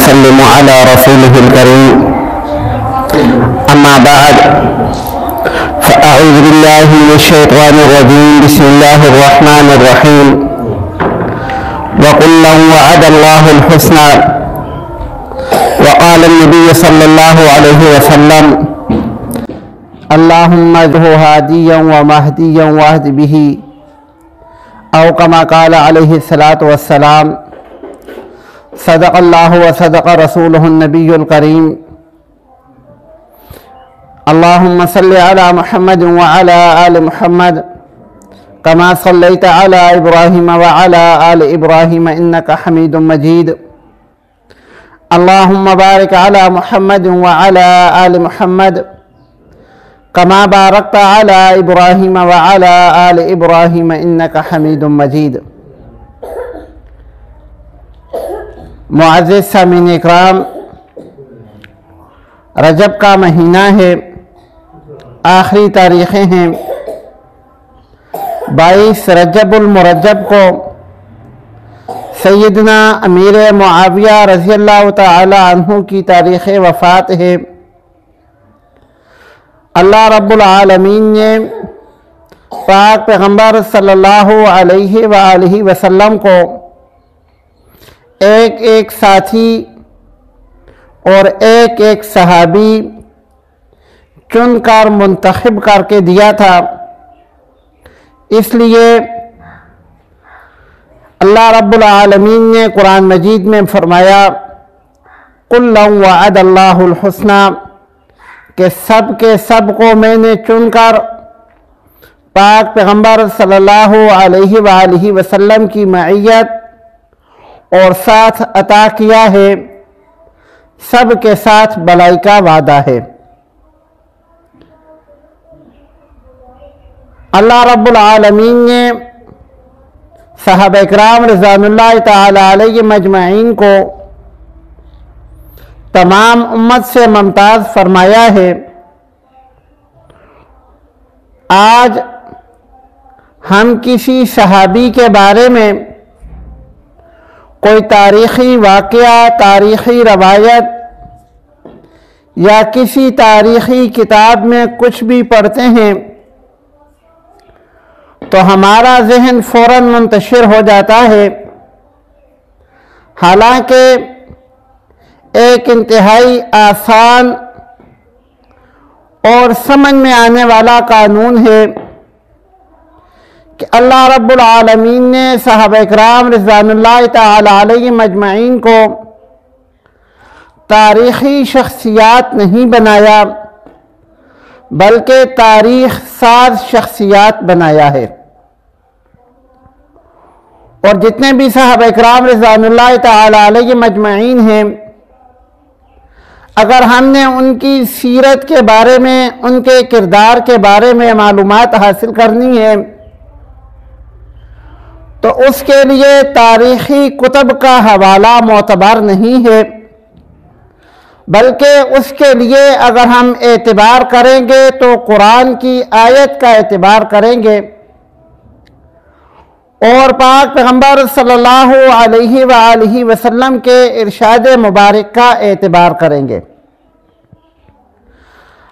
ونسلم على رسوله الكريم. أما بعد، فأعوذ بالله من الشيطان الرجيم. بسم الله الرحمن الرحيم. وكلا وعد الله الحسنى. وقال النبي صلى الله عليه وسلم: اللهم اجعله هاديا ومهديا واهد به، أو كما قال عليه الصلاة والسلام. صدق الله وصدق رسوله النبي الكريم. اللهم صل على محمد وعلى آل محمد كما صليت على إبراهيم وعلى آل إبراهيم إنك حميد مجيد. اللهم بارك على محمد وعلى آل محمد كما باركت على إبراهيم وعلى آل إبراهيم إنك حميد مجيد. معزز سامعین اکرام، رجب کا مہینہ ہے، آخری تاریخیں ہیں۔ 22 رجب المرجب کو سیدنا امیر معاویہ رضی اللہ تعالی عنہ کی تاریخ وفات ہے۔ اللہ رب العالمین نے پاک پیغمبر صلی اللہ علیہ وآلہ وسلم کو ایک ایک ساتھی اور ایک ایک صحابی چن کر منتخب کر کے دیا تھا۔ اس لیے اللہ رب العالمین نے قرآن مجید میں فرمایا: كُلًّا وَعَدَ اللَّهُ الْحُسْنَى، کہ سب کے سب کو میں نے چن کر پاک پیغمبر صلی اللہ علیہ وآلہ وسلم کی معیت اور ساتھ عطا کیا ہے، سب کے ساتھ بھلائی کا وعدہ ہے۔ اللہ رب العالمین نے صحابہ اکرام رضوان اللہ تعالی علیہ مجمعین کو تمام امت سے ممتاز فرمایا ہے۔ آج ہم کسی صحابی کے بارے میں کوئی تاریخی واقعہ، تاریخی روایت یا کسی تاریخی کتاب میں کچھ بھی پڑھتے ہیں تو ہمارا ذہن فوراً منتشر ہو جاتا ہے، حالانکہ ایک انتہائی آسان اور سمجھ میں آنے والا قانون ہے کہ اللہ رب العالمین نے صحابہ اکرام رضوان اللہ تعالی علیہ مجمعین کو تاریخی شخصیات نہیں بنایا بلکہ تاریخ ساز شخصیات بنایا ہے۔ اور جتنے بھی صحابہ اکرام رضوان اللہ تعالی علیہ مجمعین ہیں، اگر ہم نے ان کی سیرت کے بارے میں، ان کے کردار کے بارے میں معلومات حاصل کرنی ہے تو اس کے لیے تاریخی کتب کا حوالہ معتبر نہیں ہے، بلکہ اس کے لیے اگر ہم اعتبار کریں گے تو قرآن کی آیت کا اعتبار کریں گے اور پاک پیغمبر صلی اللہ علیہ وآلہ وسلم کے ارشاد مبارک کا اعتبار کریں گے۔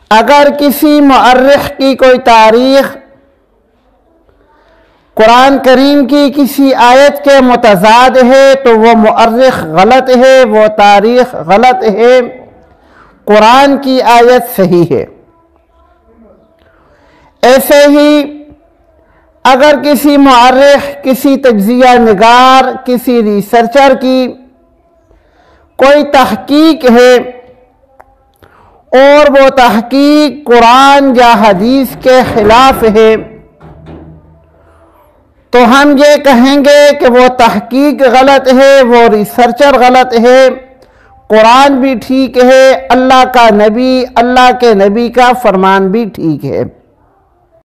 اگر کسی مورخ کی کوئی تاریخ قرآن کریم کی کسی آیت کے متضاد ہے تو وہ مورخ غلط ہے، وہ تاریخ غلط ہے، قرآن کی آیت صحیح ہے۔ ایسے ہی اگر کسی مورخ، کسی تجزیہ نگار، کسی ریسرچر کی کوئی تحقیق ہے اور وہ تحقیق قرآن یا حدیث کے خلاف ہے تو ہم یہ کہیں گے کہ وہ تحقیق غلط ہے، وہ ریسرچر غلط ہے، قرآن بھی ٹھیک ہے، اللہ کا نبی، اللہ کے نبی کا فرمان بھی ٹھیک ہے۔